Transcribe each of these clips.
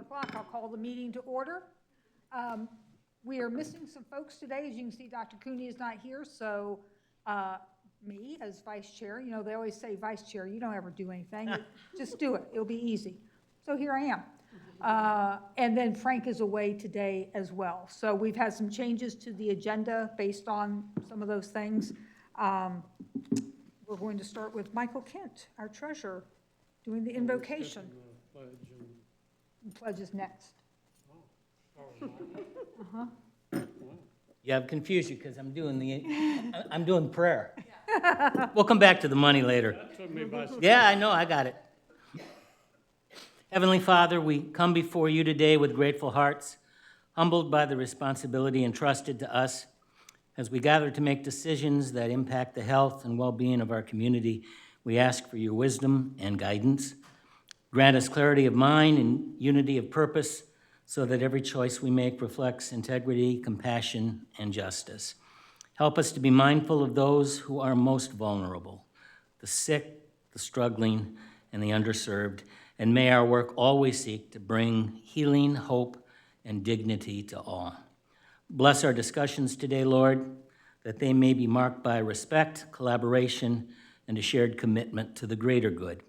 o'clock. I'll call the meeting to order. We are missing some folks today. As you can see, Dr. Cooney is not here, so me as vice chair, you know, they always say vice chair, you don't ever do anything. Just do it. It'll be easy. So here I am. And then Frank is away today as well. So we've had some changes to the agenda based on some of those things. We're going to start with Michael Kent, our treasurer, doing the invocation. Pledge is next. You have confusion because I'm doing prayer. We'll come back to the money later. Yeah, I know, I got it. Heavenly Father, we come before you today with grateful hearts, humbled by the responsibility entrusted to us as we gather to make decisions that impact the health and well-being of our community. We ask for your wisdom and guidance. Grant us clarity of mind and unity of purpose so that every choice we make reflects integrity, compassion, and justice. Help us to be mindful of those who are most vulnerable, the sick, the struggling, and the underserved, and may our work always seek to bring healing, hope, and dignity to all. Bless our discussions today, Lord, that they may be marked by respect, collaboration, and a shared commitment to the greater good.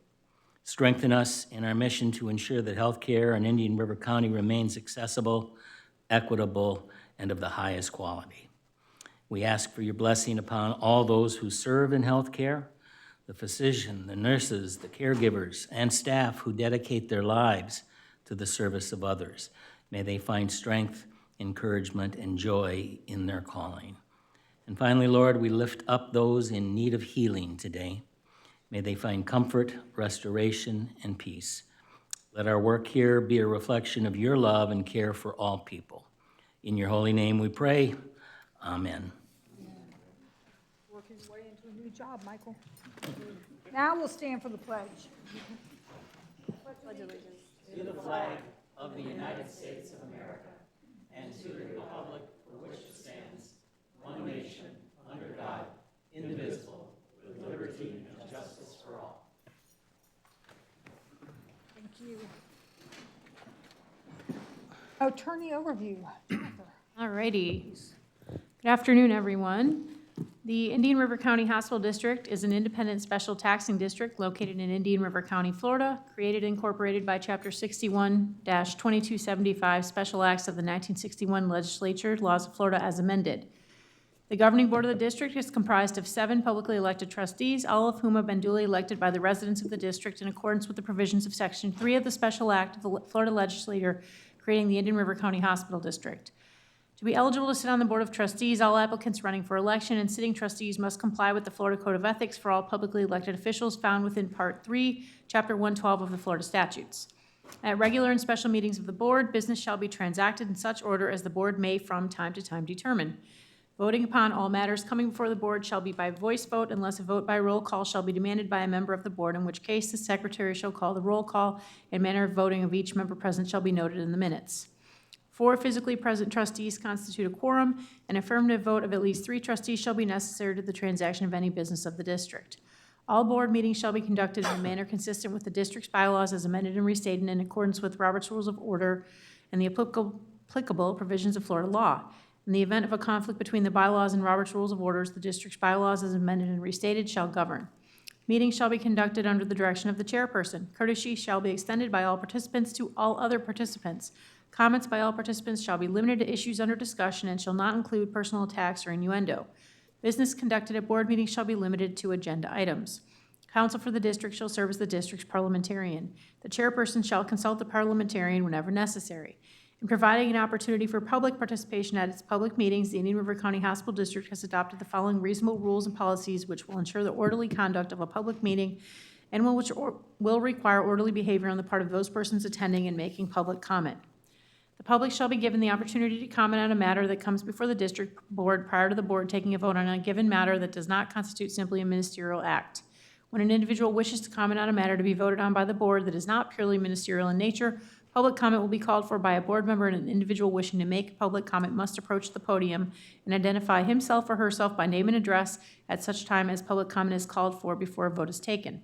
Strengthen us in our mission to ensure that healthcare in Indian River County remains accessible, equitable, and of the highest quality. We ask for your blessing upon all those who serve in healthcare, the physician, the nurses, the caregivers, and staff who dedicate their lives to the service of others. May they find strength, encouragement, and joy in their calling. And finally, Lord, we lift up those in need of healing today. May they find comfort, restoration, and peace. Let our work here be a reflection of your love and care for all people. In your holy name we pray. Amen. Work his way into a new job, Michael. Now we'll stand for the pledge. Pledge allegiance To the flag of the United States of America and to the republic for which it stands, one nation, under God, indivisible, with liberty and justice for all. Thank you. Attorney overview, Jennifer. All righty. Good afternoon, everyone. The Indian River County Hospital District is an independent special taxing district located in Indian River County, Florida, created and incorporated by Chapter 61-2275 Special Acts of the 1961 Legislature, Laws of Florida as amended. The governing board of the district is comprised of 7 publicly elected trustees, all of whom have been duly elected by the residents of the district in accordance with the provisions of Section 3 of the Special Act of the Florida Legislature creating the Indian River County Hospital District. To be eligible to sit on the Board of Trustees, all applicants running for election and sitting trustees must comply with the Florida Code of Ethics for all publicly elected officials found within Part 3, Chapter 112 of the Florida Statutes. At regular and special meetings of the board, business shall be transacted in such order as the board may from time to time determine. Voting upon all matters coming before the board shall be by voice vote unless a vote by roll call shall be demanded by a member of the board, in which case the secretary shall call the roll call and manner of voting of each member present shall be noted in the minutes. 4 physically present trustees constitute a quorum. An affirmative vote of at least 3 trustees shall be necessary to the transaction of any business of the district. All board meetings shall be conducted in a manner consistent with the district's bylaws as amended and restated in accordance with Robert's Rules of Order and the applicable provisions of Florida law. In the event of a conflict between the bylaws and Robert's Rules of Orders, the district's bylaws as amended and restated shall govern. Meetings shall be conducted under the direction of the chairperson. Courtesy shall be extended by all participants to all other participants. Comments by all participants shall be limited to issues under discussion and shall not include personal attacks or innuendo. Business conducted at board meetings shall be limited to agenda items. Counsel for the district shall serve as the district's parliamentarian. The chairperson shall consult the parliamentarian whenever necessary. In providing an opportunity for public participation at its public meetings, the Indian River County Hospital District has adopted the following reasonable rules and policies which will ensure the orderly conduct of a public meeting and which will require orderly behavior on the part of those persons attending and making public comment. The public shall be given the opportunity to comment on a matter that comes before the district board prior to the board taking a vote on a given matter that does not constitute simply a ministerial act. When an individual wishes to comment on a matter to be voted on by the board that is not purely ministerial in nature, public comment will be called for by a board member, and an individual wishing to make public comment must approach the podium and identify himself or herself by name and address at such time as public comment is called for before a vote is taken.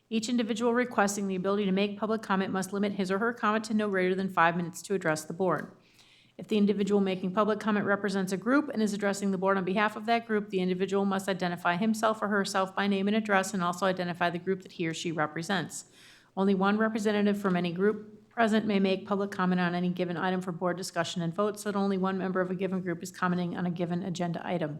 Each individual requesting the ability to make public comment must limit his or her comment to no greater than 5 minutes to address the board. If the individual making public comment represents a group and is addressing the board on behalf of that group, the individual must identify himself or herself by name and address and also identify the group that he or she represents. Only one representative from any group present may make public comment on any given item for board discussion and vote, so that only one member of a given group is commenting on a given agenda item.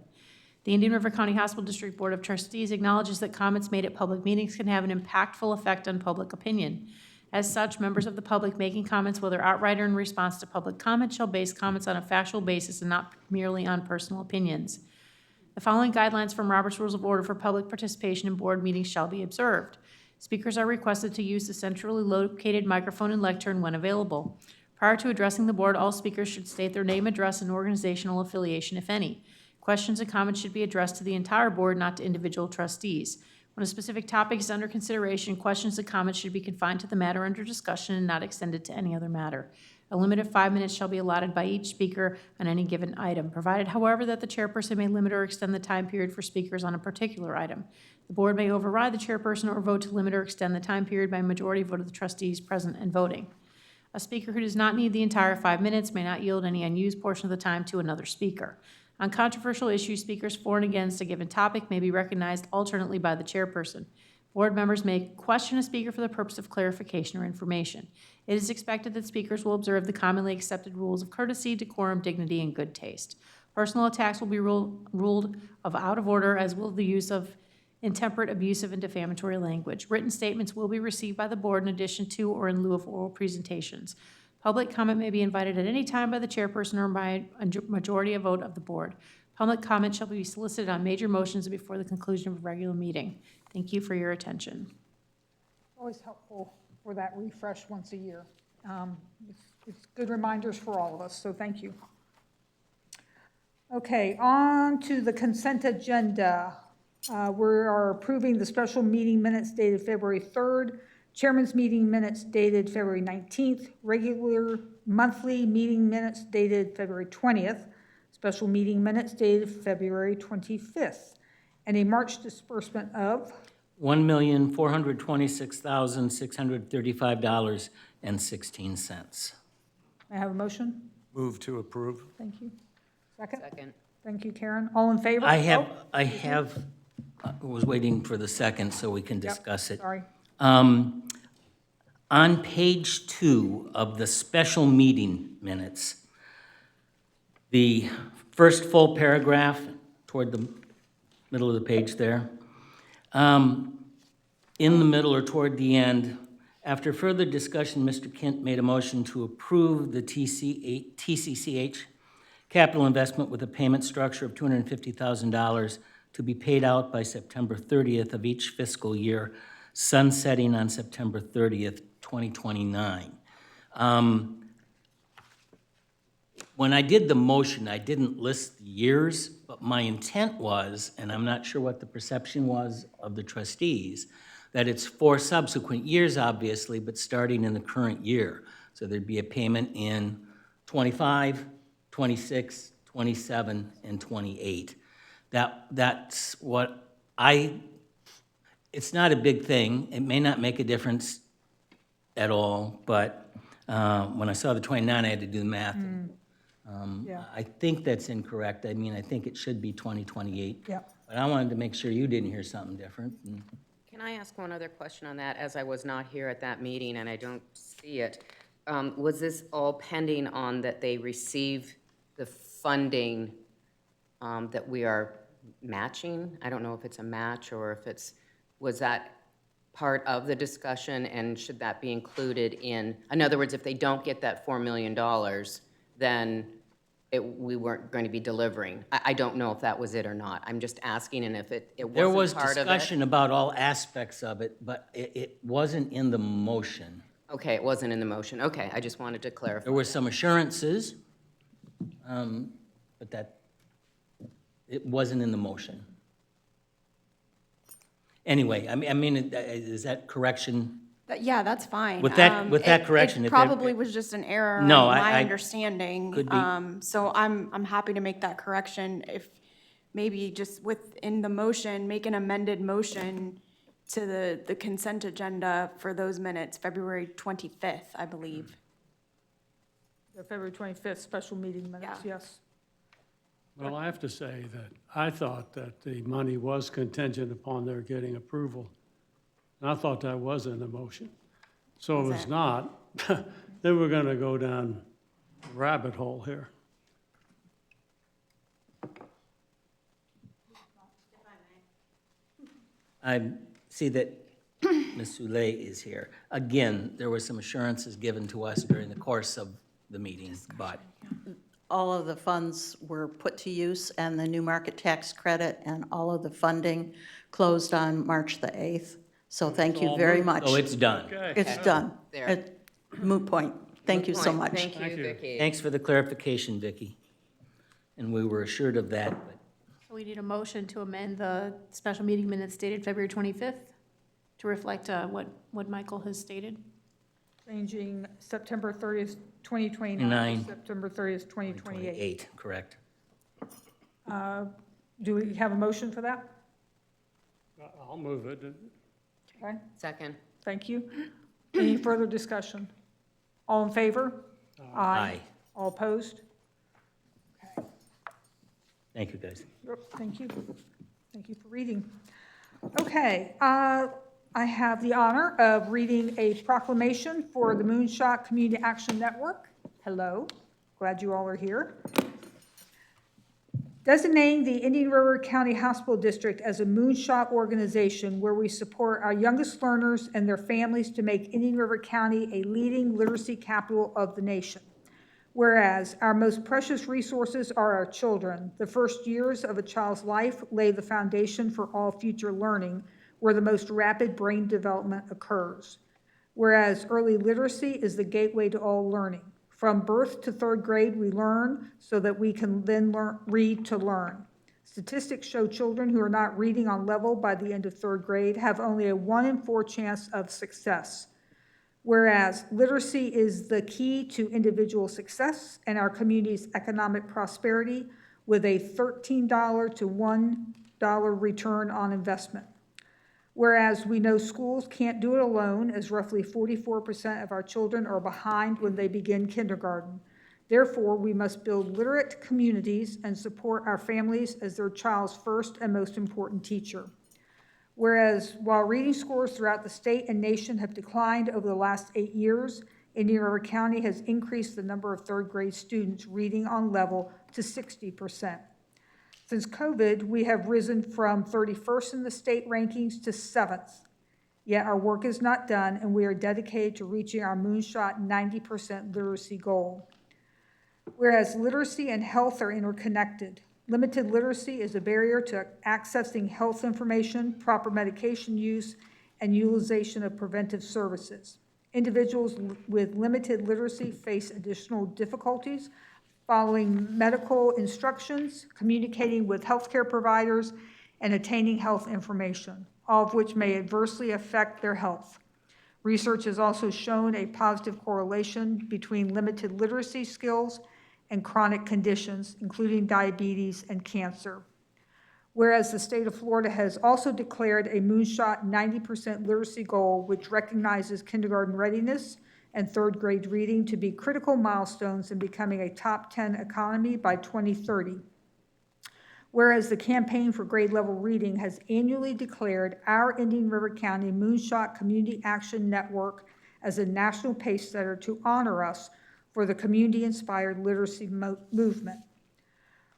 The Indian River County Hospital District Board of Trustees acknowledges that comments made at public meetings can have an impactful effect on public opinion. As such, members of the public making comments, whether outright or in response to public comment, shall base comments on a factual basis and not merely on personal opinions. The following guidelines from Robert's Rules of Order for public participation in board meetings shall be observed. Speakers are requested to use the centrally located microphone and lectern when available. Prior to addressing the board, all speakers should state their name, address, and organizational affiliation, if any. Questions and comments should be addressed to the entire board, not to individual trustees. When a specific topic is under consideration, questions and comments should be confined to the matter under discussion and not extended to any other matter. A limit of 5 minutes shall be allotted by each speaker on any given item, provided, however, that the chairperson may limit or extend the time period for speakers on a particular item. The board may override the chairperson or vote to limit or extend the time period by a majority vote of the trustees present and voting. A speaker who does not need the entire 5 minutes may not yield any unused portion of the time to another speaker. On controversial issues, speakers for and against a given topic may be recognized alternately by the chairperson. Board members may question a speaker for the purpose of clarification or information. It is expected that speakers will observe the commonly accepted rules of courtesy, decorum, dignity, and good taste. Personal attacks will be ruled out of order, as will the use of intemperate, abusive, and defamatory language. Written statements will be received by the board in addition to or in lieu of oral presentations. Public comment may be invited at any time by the chairperson or by a majority vote of the board. Public comment shall be solicited on major motions before the conclusion of a regular meeting. Thank you for your attention. Always helpful for that refresh once a year. It's good reminders for all of us, so thank you. Okay, on to the consent agenda. We are approving the special meeting minutes dated February 3rd, chairman's meeting minutes dated February 19th, regular monthly meeting minutes dated February 20th, special meeting minutes dated February 25th, and a March disbursement of $1,426,635.16. May I have a motion? Move to approve. Thank you. Second? Second. Thank you, Karen. All in favor? I Oh, was waiting for the second so we can yep, discuss it. Sorry. On page 2 of the special meeting minutes, the first full paragraph toward the middle of the page there, in the middle or toward the end, after further discussion, Mr. Kent made a motion to approve the TCCH capital investment with a payment structure of $250,000 to be paid out by September 30th of each fiscal year, sunsetting on September 30th, 2029. When I did the motion, I didn't list the years, but my intent was, and I'm not sure what the perception was of the trustees, that it's 4 subsequent years, obviously, but starting in the current year. So there'd be a payment in 25, 26, 27, and 28. That's what it's not a big thing. It may not make a difference at all, but when I saw the 29, I had to do the math. Yeah. I think that's incorrect. I mean, I think it should be 2028. Yeah. But I wanted to make sure you didn't hear something different. Can I ask one other question on that, as I was not here at that meeting and I don't see it? Was this all pending on that they receive the funding that we are matching? I don't know if it's a match or if was that part of the discussion, and should that be included in other words, if they don't get that $4 million, then we weren't going to be delivering. I don't know if that was it or not. I'm just asking, and if it There was wasn't part of it. discussion about all aspects of it, but it wasn't in the motion. Okay, it wasn't in the motion. Okay, I just wanted to clarify. There were some assurances, but it wasn't in the motion. Anyway, I mean, is that correction? Yeah, that's fine. With that correction, It if there- probably was just an error in No, my I- understanding. Could be. So I'm happy to make that correction. If maybe just within the motion, make an amended motion to the consent agenda for those minutes, February 25th, I believe. The February 25th special meeting minutes, Yeah. yes. Well, I have to say that I thought that the money was contingent upon their getting approval. And I thought that was in the motion. So Was if it's it? not, then we're gonna go down a rabbit hole here. I see that Ms. Soule is here. Again, there were some assurances given to us during the course of the meeting, but All of the funds were put to use, and the new market tax credit and all of the funding closed on March the 8th. So thank you very much. oh, it's done. It's done. There. Moot point. Thank you so Point. much. Thank you, Vicki. Thanks for the clarification, Vicki. And we were assured of that, but So we need a motion to amend the special meeting minutes dated February 25th to reflect what Michael has stated. Changing September 30th, 2029 Nine. to September 30th, 2028. 28, correct. Do we have a motion for that? I'll move it. Okay, Second. thank you. Any further discussion? All in favor? Aye. All opposed? Thank you, guys. Yep, thank you. Thank you for reading. Okay, I have the honor of reading a proclamation for the Moonshot Community Action Network. Hello, glad you all are here. Designating the Indian River County Hospital District as a Moonshot organization where we support our youngest learners and their families to make Indian River County a leading literacy capital of the nation. Whereas our most precious resources are our children. The first years of a child's life lay the foundation for all future learning, where the most rapid brain development occurs. Whereas early literacy is the gateway to all learning. From birth to third grade, we learn so that we can then read to learn. Statistics show children who are not reading on level by the end of third grade have only a 1 in 4 chance of success. Whereas literacy is the key to individual success and our community's economic prosperity with a $13 to $1 return on investment. Whereas we know schools can't do it alone, as roughly 44% of our children are behind when they begin kindergarten. Therefore, we must build literate communities and support our families as their child's first and most important teacher. Whereas while reading scores throughout the state and nation have declined over the last 8 years, Indian River County has increased the number of third grade students reading on level to 60%. Since COVID, we have risen from 31st in the state rankings to 7th. Yet our work is not done, and we are dedicated to reaching our Moonshot 90% literacy goal. Whereas literacy and health are interconnected, limited literacy is a barrier to accessing health information, proper medication use, and utilization of preventive services. Individuals with limited literacy face additional difficulties following medical instructions, communicating with healthcare providers, and attaining health information, all of which may adversely affect their health. Research has also shown a positive correlation between limited literacy skills and chronic conditions, including diabetes and cancer. Whereas the state of Florida has also declared a Moonshot 90% literacy goal, which recognizes kindergarten readiness and third grade reading to be critical milestones in becoming a top 10 economy by 2030. Whereas the Campaign for Grade Level Reading has annually declared our Indian River County Moonshot Community Action Network as a national pace setter to honor us for the community-inspired literacy movement.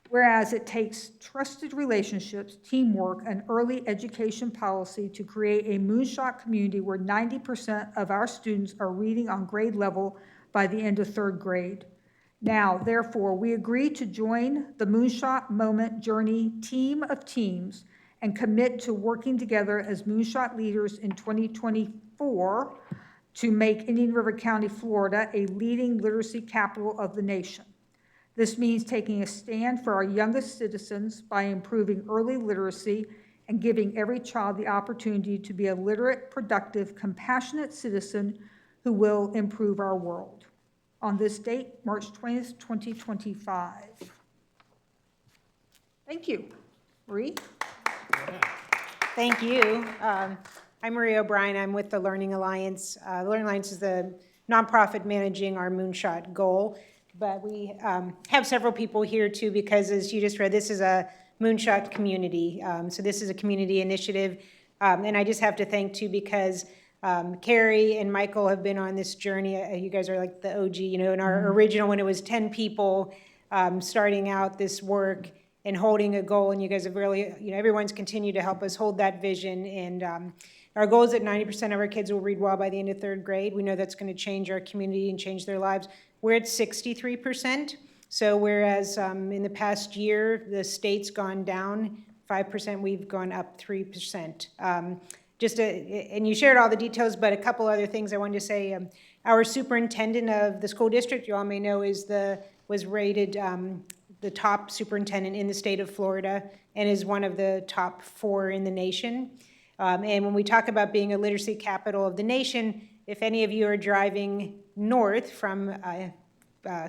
Whereas it takes trusted relationships, teamwork, and early education policy to create a Moonshot community where 90% of our students are reading on grade level by the end of third grade. Now, therefore, we agree to join the Moonshot Moment Journey team of teams and commit to working together as Moonshot leaders in 2024 to make Indian River County, Florida, a leading literacy capital of the nation. This means taking a stand for our youngest citizens by improving early literacy and giving every child the opportunity to be a literate, productive, compassionate citizen who will improve our world. On this date, March 20th, 2025. Thank you. Marie? Thank you. I'm Maria O'Brien. I'm with the Learning Alliance. The Learning Alliance is the nonprofit managing our Moonshot goal. But we have several people here too, because as you just read, this is a Moonshot community. So this is a community initiative. And I just have to thank too, because Carrie and Michael have been on this journey. You guys are like the OG, you know, in our original, when it was 10 people starting out this work and holding a goal. And you guys have really, you know, everyone's continued to help us hold that vision. And our goal is that 90% of our kids will read well by the end of 3rd grade. We know that's going to change our community and change their lives. We're at 63%. So whereas in the past year, the state's gone down 5%, we've gone up 3%. And you shared all the details, but a couple other things I wanted to say. Our superintendent of the school district, you all may know, was rated the top superintendent in the state of Florida and is one of the top 4 in the nation. And when we talk about being a literacy capital of the nation, if any of you are driving north from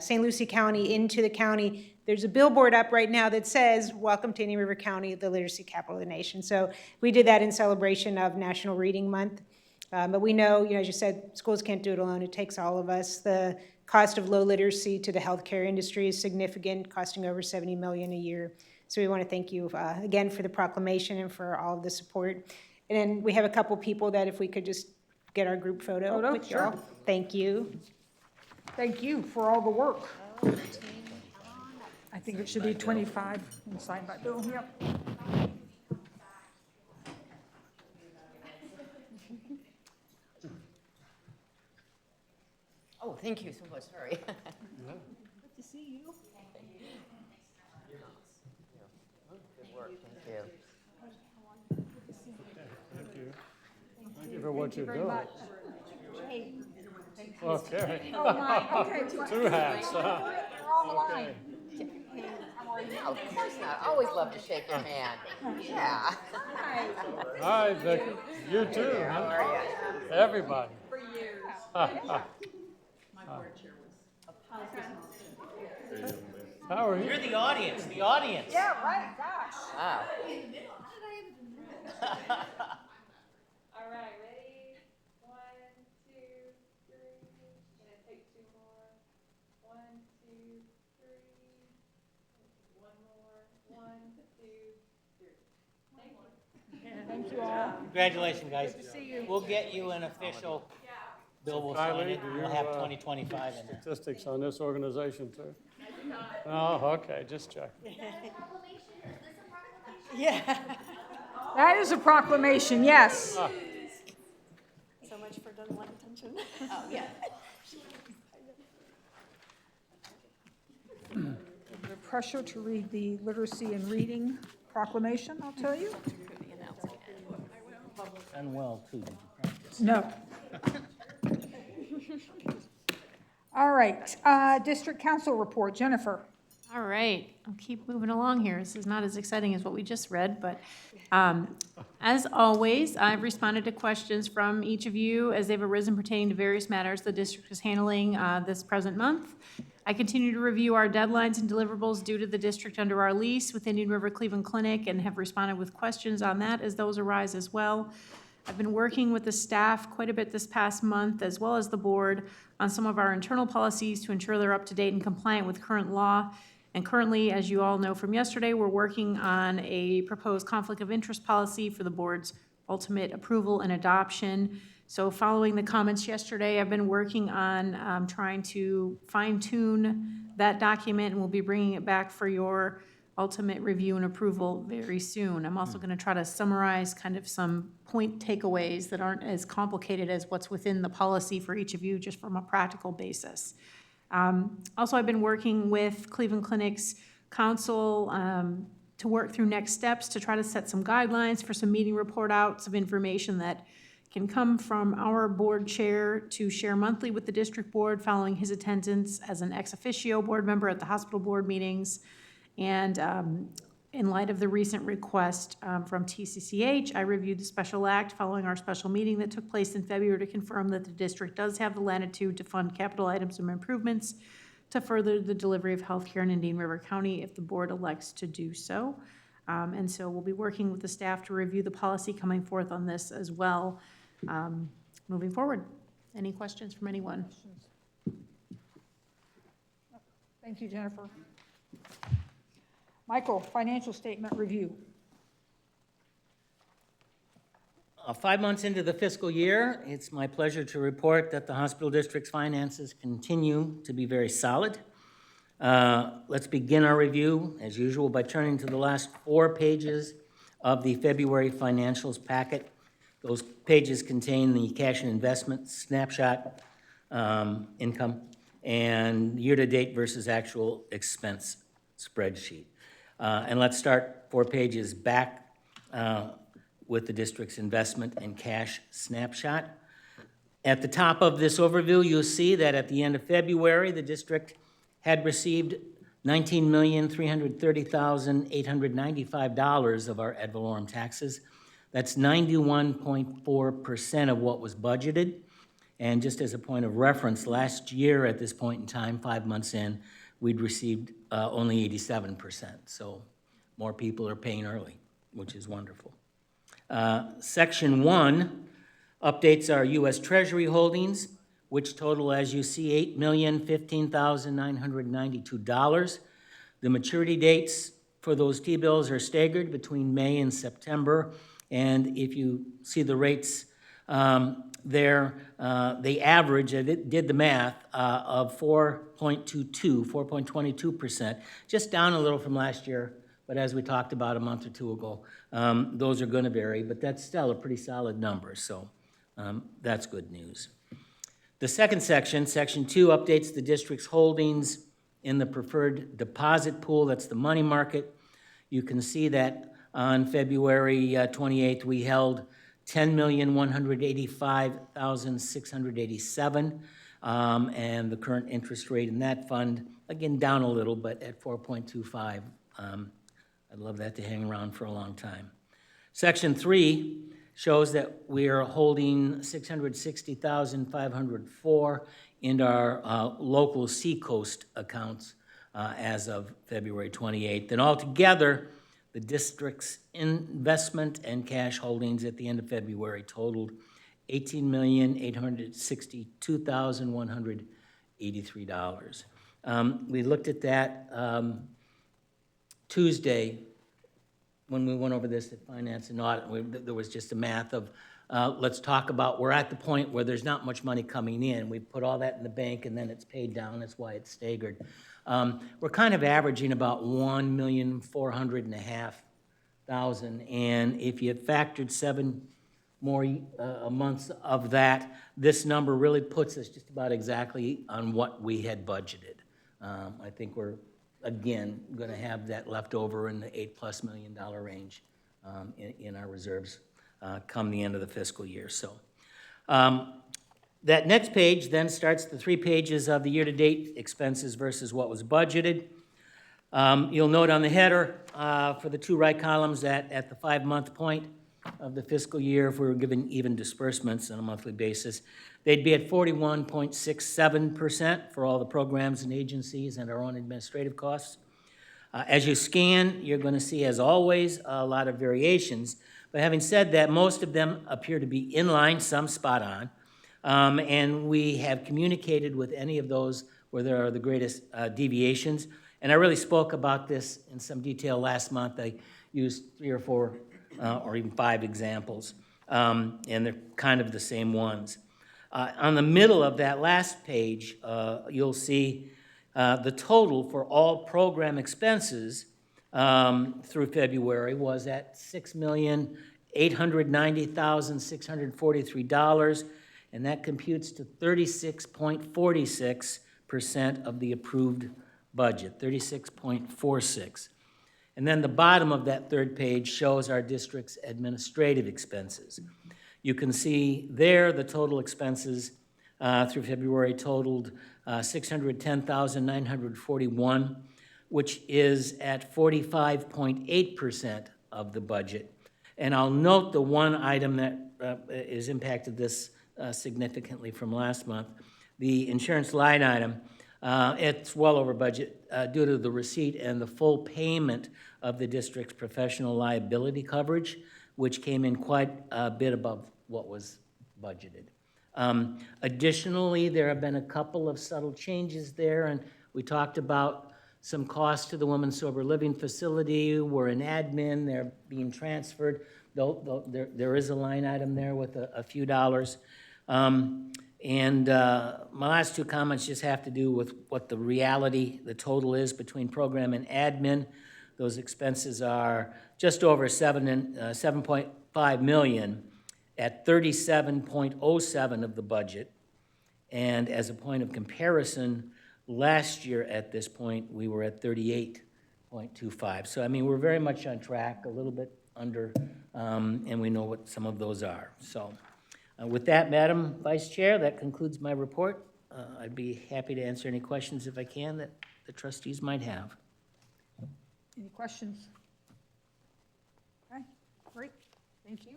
St. Lucie County into the county, there's a billboard up right now that says, "Welcome to Indian River County, the literacy capital of the nation." So we did that in celebration of National Reading Month. But we know, you know, as you said, schools can't do it alone. It takes all of us. The cost of low literacy to the healthcare industry is significant, costing over $70 million a year. So we want to thank you again for the proclamation and for all of the support. And then we have a couple people that if we could just get our group photo with you all. Sure. Thank you. Thank you for all the work. I think it should be 25 and signed by Bill, yep. Oh, thank you so much, sorry. Good to see you. Good work, thank you. Thank you for what you're Very doing. much. Hey, Okay, oh my, okay. 2 hats, huh? We're on the line. No, of course not, I always love to shake your hand. Yeah. Hi, Vicky. You too, How huh? are you? Everybody. How are you? You're the audience, the audience. Yeah, right, gosh. Wow. All right, ready? 1, 2, 3. And then take 2 more. 1, 2, 3. 1 more. 1, 2, 3. Thank you. Thank you all. Congratulations, guys. Good to see you. We'll get you an official, Bill will Kylie, sign it, do and you, we'll have 2025 in there. Statistics on this organization too? Oh, okay, just checking. That is a proclamation, yes. So much for doesn't like attention. The pressure to read the literacy and reading proclamation, I'll tell you. Done well, too. Did you practice? No. All right, district council report, Jennifer. All right, I'll keep moving along here. This is not as exciting as what we just read, but as always, I've responded to questions from each of you as they've arisen pertaining to various matters the district is handling this present month. I continue to review our deadlines and deliverables due to the district under our lease with Indian River Cleveland Clinic and have responded with questions on that as those arise as well. I've been working with the staff quite a bit this past month, as well as the board, on some of our internal policies to ensure they're up to date and compliant with current law. And currently, as you all know from yesterday, we're working on a proposed conflict of interest policy for the board's ultimate approval and adoption. So following the comments yesterday, I've been working on trying to fine-tune that document, and we'll be bringing it back for your ultimate review and approval very soon. I'm also going to try to summarize kind of some point takeaways that aren't as complicated as what's within the policy for each of you, just from a practical basis. Also, I've been working with Cleveland Clinic's council to work through next steps to try to set some guidelines for some meeting report outs of information that can come from our board chair to share monthly with the district board following his attendance as an ex officio board member at the hospital board meetings. And in light of the recent request from TCCH, I reviewed the special act following our special meeting that took place in February to confirm that the district does have the latitude to fund capital items and improvements to further the delivery of healthcare in Indian River County if the board elects to do so. And so we'll be working with the staff to review the policy coming forth on this as well, moving forward. Any questions from anyone? Thank you, Jennifer. Michael, financial statement review. 5 months into the fiscal year, it's my pleasure to report that the hospital district's finances continue to be very solid. Let's begin our review, as usual, by turning to the last 4 pages of the February financials packet. Those pages contain the cash and investment snapshot, income, and year-to-date versus actual expense spreadsheet. And let's start 4 pages back with the district's investment and cash snapshot. At the top of this overview, you'll see that at the end of February, the district had received $19,330,895 of our ad valorem taxes. That's 91.4% of what was budgeted. And just as a point of reference, last year at this point in time, 5 months in, we'd received only 87%. So more people are paying early, which is wonderful. Section 1 updates our U.S. Treasury holdings, which total, as you see, $8,015,992. The maturity dates for those T-bills are staggered between May and September, and if you see the rates there, they average, I did the math, of 4.22%, just down a little from last year, but as we talked about a month or two ago, those are going to vary, but that's still a pretty solid number, so that's good news. The second section, Section 2, updates the district's holdings in the preferred deposit pool. That's the money market. You can see that on February 28th, we held $10,185,687, and the current interest rate in that fund, again, down a little, but at 4.25. I'd love that to hang around for a long time. Section 3 shows that we are holding $660,504 in our local Seacoast accounts as of February 28th. And altogether, the district's investment and cash holdings at the end of February totaled $18,862,183. We looked at that Tuesday when we went over this at Finance and Audit. There was just a math of, let's talk about, we're at the point where there's not much money coming in. We put all that in the bank and then it's paid down. That's why it's staggered. We're kind of averaging about $1,400,500, and if you factored 7 more months of that, this number really puts us just about exactly on what we had budgeted. I think we're, again, going to have that left over in the $8+ million range in our reserves come the end of the fiscal year. So that next page then starts the 3 pages of the year-to-date expenses versus what was budgeted. You'll note on the header for the 2 right columns that at the 5-month point of the fiscal year, if we were given even disbursements on a monthly basis, they'd be at 41.67% for all the programs and agencies and our own administrative costs. As you scan, you're going to see, as always, a lot of variations. But having said that, most of them appear to be in line, some spot on. And we have communicated with any of those where there are the greatest deviations. And I really spoke about this in some detail last month. I used 3 or 4 or even 5 examples, and they're kind of the same ones. On the middle of that last page, you'll see the total for all program expenses through February was at $6,890,643, and that computes to 36.46% of the approved budget, 36.46. And then the bottom of that 3rd page shows our district's administrative expenses. You can see there the total expenses through February totaled $610,941, which is at 45.8% of the budget. And I'll note the one item that is impacted this significantly from last month, the insurance line item. It's well over budget due to the receipt and the full payment of the district's professional liability coverage, which came in quite a bit above what was budgeted. Additionally, there have been a couple of subtle changes there, and we talked about some costs to the Women's Sober Living Facility. We're in admin, they're being transferred. There is a line item there with a few dollars. And my last two comments just have to do with what the reality, the total is between program and admin. Those expenses are just over 7.5 million at 37.07 of the budget. And as a point of comparison, last year at this point, we were at 38.25. So, I mean, we're very much on track, a little bit under, and we know what some of those are. So, with that, Madam Vice Chair, that concludes my report. I'd be happy to answer any questions if I can that the trustees might have. Any questions? Okay, great, thank you.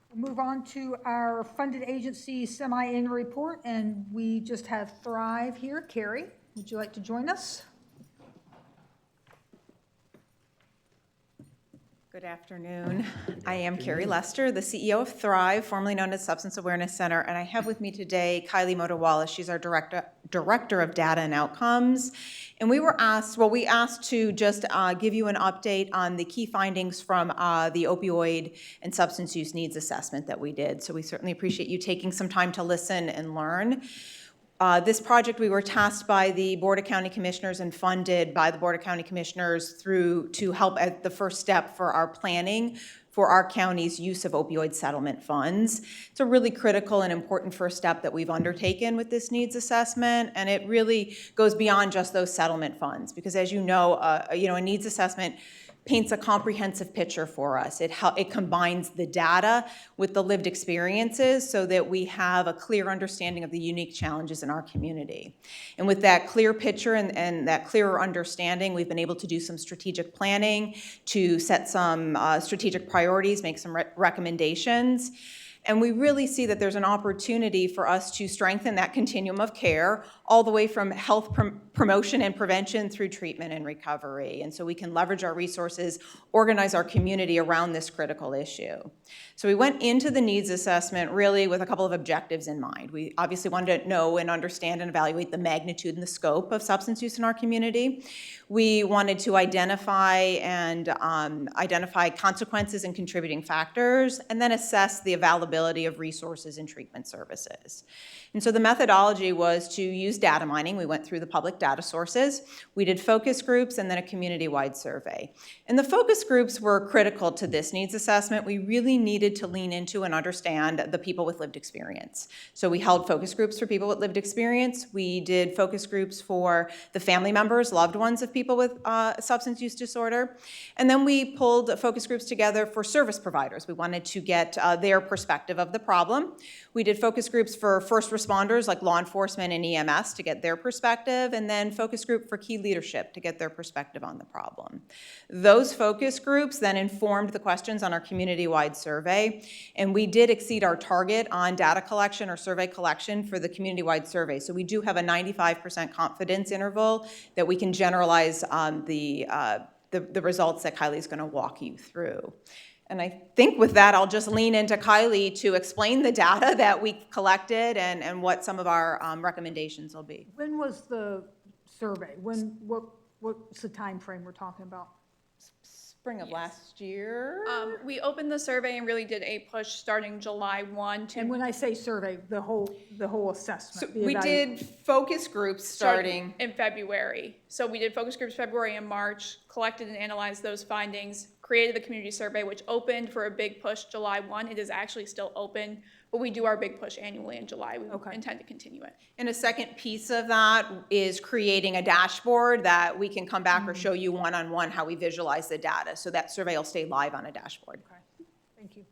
We'll move on to our funded agency semi-annual report, and we just have Thrive here. Carrie, would you like to join us? Good afternoon. I am Carrie Lester, the CEO of Thrive, formerly known as Substance Awareness Center, and I have with me today Kylie Motowala. She's our Director of Data and Outcomes. And we asked to just give you an update on the key findings from the opioid and substance use needs assessment that we did. So we certainly appreciate you taking some time to listen and learn. This project, we were tasked by the Board of County Commissioners and funded by the Board of County Commissioners to help at the first step for our planning for our county's use of opioid settlement funds. It's a really critical and important first step that we've undertaken with this needs assessment, and it really goes beyond just those settlement funds, because as you know, a needs assessment paints a comprehensive picture for us. It combines the data with the lived experiences so that we have a clear understanding of the unique challenges in our community. And with that clear picture and that clearer understanding, we've been able to do some strategic planning, to set some strategic priorities, make some recommendations. And we really see that there's an opportunity for us to strengthen that continuum of care all the way from health promotion and prevention through treatment and recovery. And so we can leverage our resources, organize our community around this critical issue. So we went into the needs assessment really with a couple of objectives in mind. We obviously wanted to know and understand and evaluate the magnitude and the scope of substance use in our community. We wanted to identify consequences and contributing factors, and then assess the availability of resources and treatment services. And so the methodology was to use data mining. We went through the public data sources. We did focus groups and then a community-wide survey. And the focus groups were critical to this needs assessment. We really needed to lean into and understand the people with lived experience. So we held focus groups for people with lived experience. We did focus groups for the family members, loved ones of people with substance use disorder. And then we pulled focus groups together for service providers. We wanted to get their perspective of the problem. We did focus groups for first responders like law enforcement and EMS to get their perspective, and then focus group for key leadership to get their perspective on the problem. Those focus groups then informed the questions on our community-wide survey, and we did exceed our target on data collection or survey collection for the community-wide survey. So we do have a 95% confidence interval that we can generalize the results that Kylie's going to walk you through. And I think with that, I'll just lean into Kylie to explain the data that we collected and what some of our recommendations will be. When was the survey? What's the time frame we're talking about? Spring of last year. We opened the survey and really did a push starting July 1 to. And when I say survey, the whole So assessment. we did focus groups starting. In February. So we did focus groups February and March, collected and analyzed those findings, created the community survey, which opened for a big push July 1. It is actually still open, but we do our big push annually in July. We intend to continue it. And a second piece of that is creating a dashboard that we can come back or show you one-on-one how we visualize the data. So that survey will stay live on a dashboard. Okay, thank you.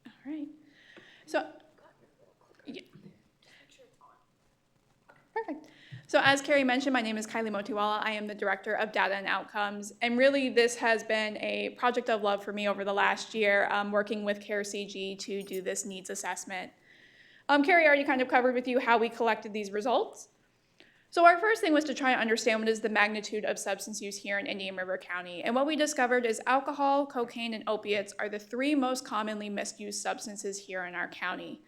All right. So, yeah. Perfect. So as Carrie mentioned, my name is Kylie Motiwala. I am the Director of Data and Outcomes. And really, this has been a project of love for me over the last year, working with CARE CG to do this needs assessment. Carrie already kind of covered with you how we collected these results. So our first thing was to try to understand what is the magnitude of substance use here in Indian River County. And what we discovered is alcohol, cocaine, and opiates are the 3 most commonly misused substances here in our county.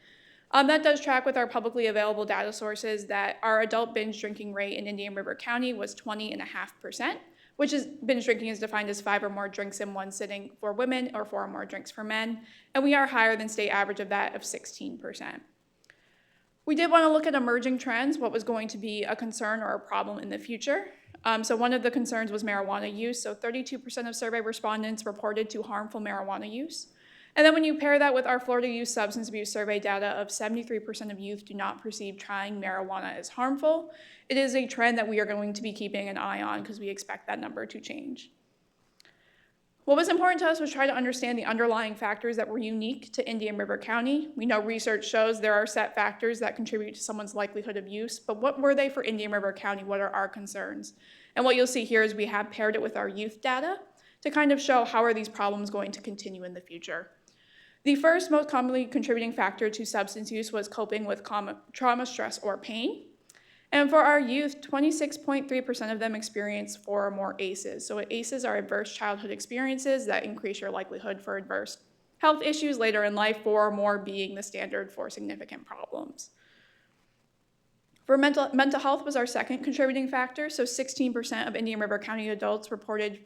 That does track with our publicly available data sources that our adult binge drinking rate in Indian River County was 20.5%, which is binge drinking is defined as 5 or more drinks in one sitting for women or 4 or more drinks for men. And we are higher than state average of that of 16%. We did want to look at emerging trends, what was going to be a concern or a problem in the future. So one of the concerns was marijuana use. So 32% of survey respondents reported to harmful marijuana use. And then when you pair that with our Florida Youth Substance Abuse Survey data of 73% of youth do not perceive trying marijuana as harmful, it is a trend that we are going to be keeping an eye on because we expect that number to change. What was important to us was try to understand the underlying factors that were unique to Indian River County. We know research shows there are set factors that contribute to someone's likelihood of use, but what were they for Indian River County? What are our concerns? And what you'll see here is we have paired it with our youth data to kind of show how are these problems going to continue in the future. The first most commonly contributing factor to substance use was coping with trauma, stress, or pain. And for our youth, 26.3% of them experience 4 or more ACEs. So ACEs are adverse childhood experiences that increase your likelihood for adverse health issues later in life, 4 or more being the standard for significant problems. For mental health was our second contributing factor. So 16% of Indian River County adults reported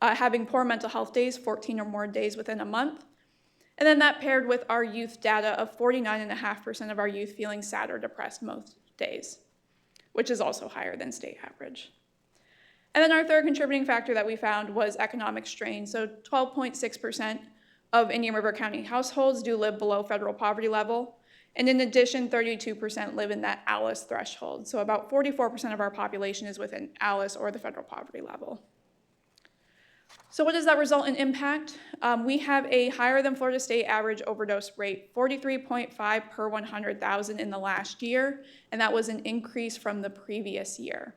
having poor mental health days, 14 or more days within a month. And then that paired with our youth data of 49.5% of our youth feeling sad or depressed most days, which is also higher than state average. And then our third contributing factor that we found was economic strain. So 12.6% of Indian River County households do live below federal poverty level. And in addition, 32% live in that ALICE threshold. So about 44% of our population is within ALICE or the federal poverty level. So what does that result in impact? We have a higher than Florida state average overdose rate, 43.5 per 100,000 in the last year, and that was an increase from the previous year.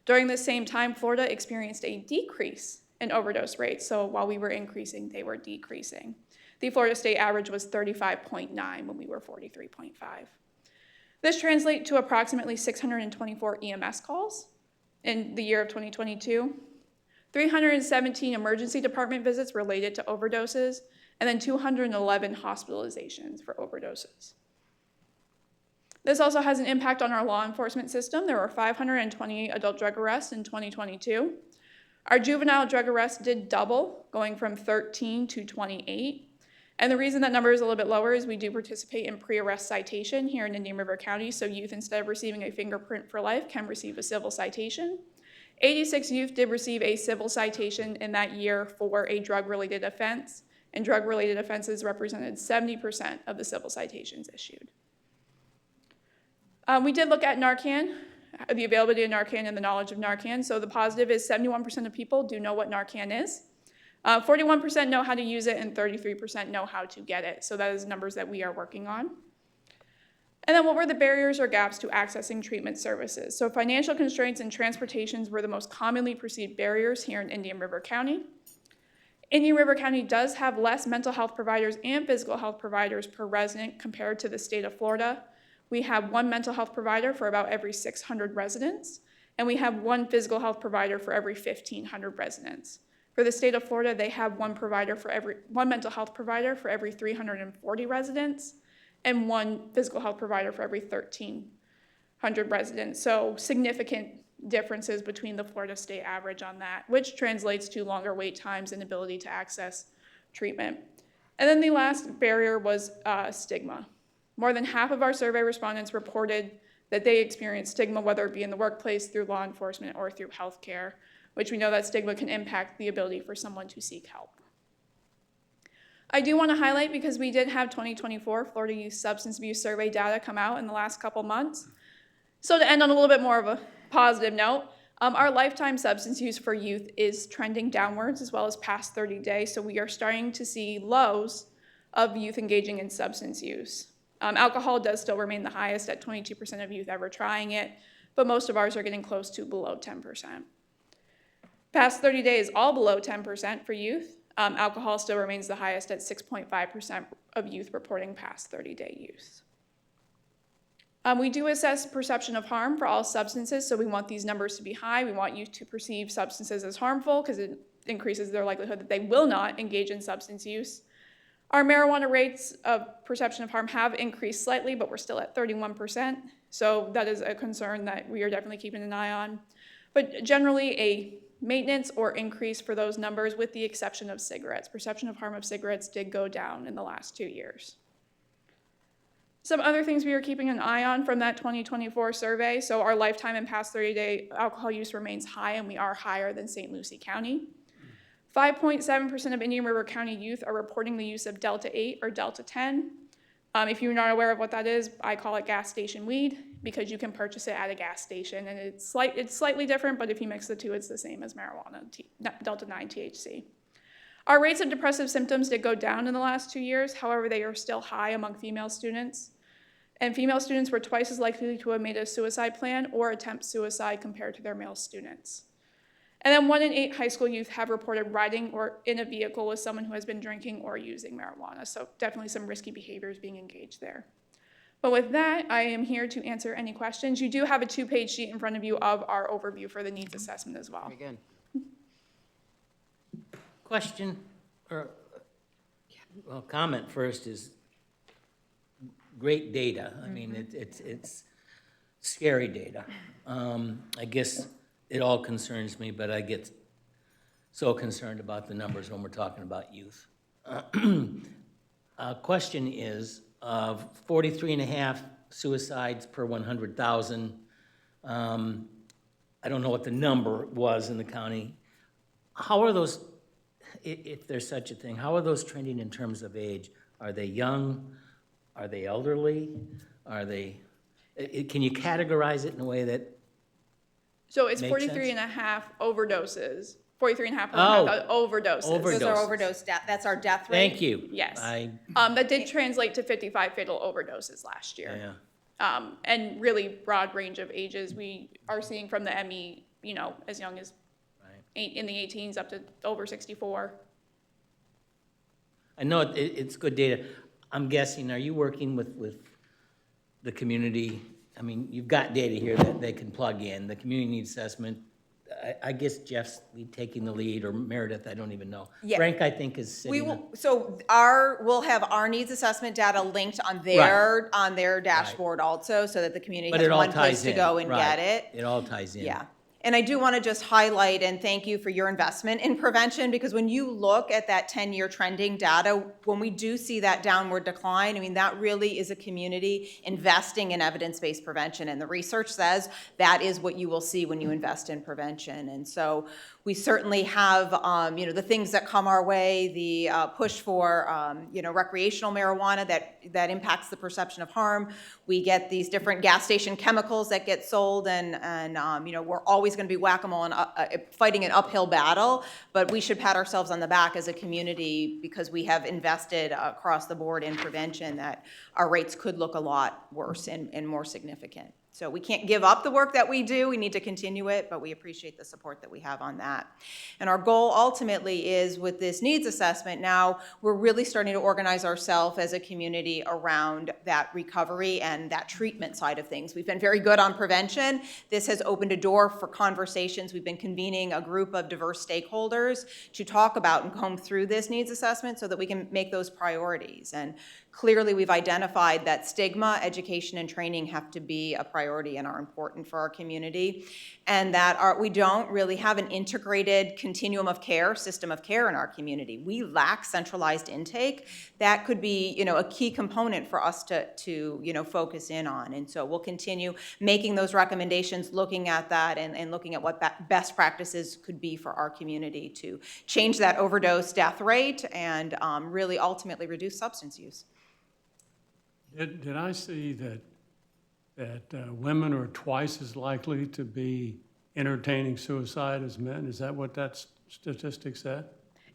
During the same time, Florida experienced a decrease in overdose rates, so while we were increasing, they were decreasing. The Florida state average was 35.9 when we were 43.5. This translates to approximately 624 EMS calls in the year of 2022. 317 emergency department visits related to overdoses, and then 211 hospitalizations for overdoses. This also has an impact on our law enforcement system. There were 528 adult drug arrests in 2022. Our juvenile drug arrests did double, going from 13 to 28. And the reason that number is a little bit lower is we do participate in pre-arrest citation here in Indian River County, so youth, instead of receiving a fingerprint for life, can receive a civil citation. 86 youth did receive a civil citation in that year for a drug-related offense, and drug-related offenses represented 70% of the civil citations issued. We did look at Narcan, the availability of Narcan and the knowledge of Narcan. So the positive is 71% of people do know what Narcan is. 41% know how to use it, and 33% know how to get it. So that is numbers that we are working on. And then what were the barriers or gaps to accessing treatment services? So financial constraints and transportations were the most commonly perceived barriers here in Indian River County. Indian River County does have less mental health providers and physical health providers per resident compared to the state of Florida. We have 1 mental health provider for about every 600 residents, and we have 1 physical health provider for every 1,500 residents. For the state of Florida, they have 1 mental health provider for every 340 residents, and 1 physical health provider for every 1,300 residents. So significant differences between the Florida state average on that, which translates to longer wait times and ability to access treatment. And then the last barrier was stigma. More than half of our survey respondents reported that they experienced stigma, whether it be in the workplace, through law enforcement, or through healthcare, which we know that stigma can impact the ability for someone to seek help. I do want to highlight, because we did have 2024 Florida Youth Substance Abuse Survey data come out in the last couple months. So to end on a little bit more of a positive note, our lifetime substance use for youth is trending downwards, as well as past 30 days. So we are starting to see lows of youth engaging in substance use. Alcohol does still remain the highest at 22% of youth ever trying it, but most of ours are getting close to below 10%. Past 30 days, all below 10% for youth. Alcohol still remains the highest at 6.5% of youth reporting past 30-day use. We do assess perception of harm for all substances, so we want these numbers to be high. We want youth to perceive substances as harmful because it increases their likelihood that they will not engage in substance use. Our marijuana rates of perception of harm have increased slightly, but we're still at 31%. So that is a concern that we are definitely keeping an eye on. But generally a maintenance or increase for those numbers with the exception of cigarettes. Perception of harm of cigarettes did go down in the last 2 years. Some other things we are keeping an eye on from that 2024 survey. So our lifetime and past 30-day alcohol use remains high, and we are higher than St. Lucie County. 5.7% of Indian River County youth are reporting the use of Delta 8 or Delta 10. If you're not aware of what that is, I call it gas station weed because you can purchase it at a gas station, and it's slightly different, but if you mix the two, it's the same as marijuana, Delta 9 THC. Our rates of depressive symptoms did go down in the last 2 years. However, they are still high among female students. And female students were twice as likely to have made a suicide plan or attempt suicide compared to their male students. And then 1 in 8 high school youth have reported riding or in a vehicle with someone who has been drinking or using marijuana. So definitely some risky behaviors being engaged there. But with that, I am here to answer any questions. You do have a 2-page sheet in front of you of our overview for the needs assessment as well. Very good. Question, or, well, comment first is great data. I mean, it's scary data. I guess it all concerns me, but I get so concerned about the numbers when we're talking about youth. Question is, 43.5 suicides per 100,000. I don't know what the number was in the county. How are those, if there's such a thing, how are those trending in terms of age? Are they young? Are they elderly? Are they, can you categorize it in a way that, So it's Makes 43 sense. and a half overdoses, 43 and a half Oh. overdoses. Those are Overdoses. overdose death, that's our death rate. thank you. Yes. I, That did translate to 55 fatal overdoses last year. yeah. And really broad range of ages. We are seeing from the ME, as young as Right. in the 18s up to over 64. I know it's good data. I'm guessing, are you working with the community? I mean, you've got data here that they can plug in, the community needs assessment. I guess Jeff's taking the lead, or Meredith, I don't even know. Yeah. Frank, I think, is We sitting. will, so we'll have our needs assessment data linked on their dashboard also, so that the community But has it all one place ties to in. go and Right. get it. It all ties in. Yeah. And I do want to just highlight and thank you for your investment in prevention, because when you look at that 10-year trending data, when we do see that downward decline, I mean, that really is a community investing in evidence-based prevention. And the research says that is what you will see when you invest in prevention. And so we certainly have, the things that come our way, the push for, recreational marijuana that impacts the perception of harm. We get these different gas station chemicals that get sold, and we're always going to be whack-a-mole and fighting an uphill battle, but we should pat ourselves on the back as a community because we have invested across the board in prevention that our rates could look a lot worse and more significant. So we can't give up the work that we do. We need to continue it, but we appreciate the support that we have on that. And our goal ultimately is with this needs assessment, now we're really starting to organize ourselves as a community around that recovery and that treatment side of things. We've been very good on prevention. This has opened a door for conversations. We've been convening a group of diverse stakeholders to talk about and comb through this needs assessment so that we can make those priorities. And clearly, we've identified that stigma, education, and training have to be a priority and are important for our community, and that we don't really have an integrated continuum of care, system of care in our community. We lack centralized intake. That could be, a key component for us to focus in on. And so we'll continue making those recommendations, looking at that, and looking at what best practices could be for our community to change that overdose death rate and really ultimately reduce substance use. Did I see that women are twice as likely to be entertaining suicide as men? Is that what that statistic said?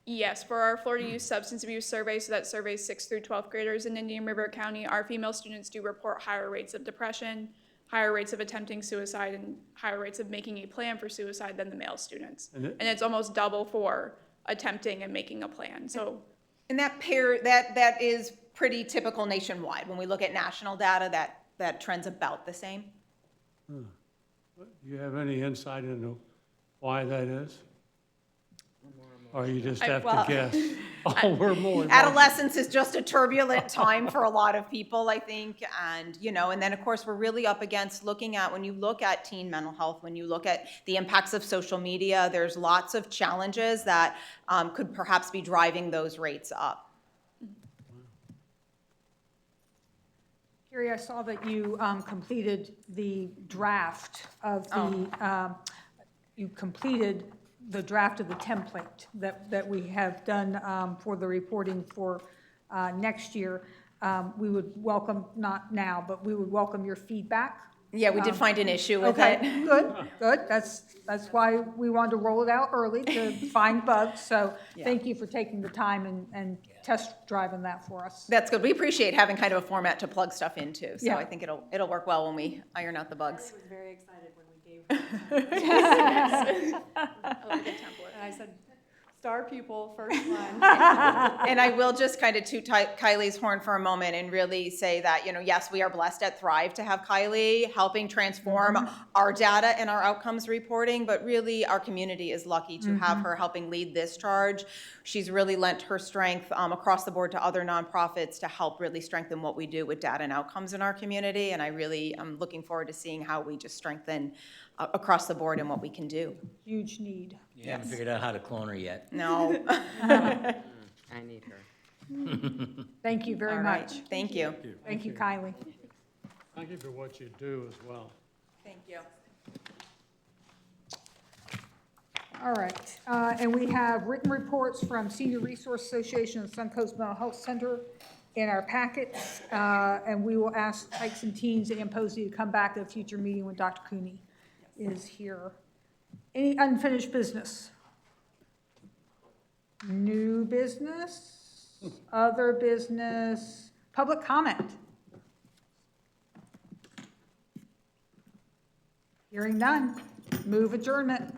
Yes, for our Florida Youth Substance Abuse Survey, so that surveys 6th through 12th graders in Indian River County, our female students do report higher rates of depression, higher rates of attempting suicide, and higher rates of making a plan for suicide than the male students. And it's almost double for attempting and making a plan, so. And that is pretty typical nationwide. When we look at national data, that trend's about the same. Do you have any insight into why that is? Or you just have to guess? Oh, we're more. Adolescence is just a turbulent time for a lot of people, I think, and, and then, of course, we're really up against when you look at teen mental health, when you look at the impacts of social media, there's lots of challenges that could perhaps be driving those rates up. Carrie, I saw that you completed the draft of the, you completed the draft of the template that we have done for the reporting for next year. We would welcome, not now, but we would welcome your feedback. Yeah, we did find an issue with Okay, it. good. That's why we wanted to roll it out early, to find bugs. So thank you for taking the time and test driving that for us. That's good. We appreciate having kind of a format to plug stuff into, so Yeah. I think it'll work well when we iron out the bugs. I was very excited when we gave and I said, star pupil, first one. And I will just kind of toot Kylie's horn for a moment and really say that, yes, we are blessed at Thrive to have Kylie helping transform our data and our outcomes reporting, but really our community is lucky to have her helping lead this charge. She's really lent her strength across the board to other nonprofits to help really strengthen what we do with data and outcomes in our community. And I really am looking forward to seeing how we just strengthen across the board and what we can do. Huge need. You haven't figured out how to clone her yet. No. I need her. Thank you very All right. much. Thank you. Thank you, Kylie. Thank you for what you do as well. Thank you. All right, and we have written reports from Senior Resource Association and Suncoast Mental Health Center in our packets, and we will ask Tykes and Teens and Posey to come back at a future meeting when Dr. Cooney is here. Any unfinished business? New business? Other business? Public comment? Hearing none. Move adjournment.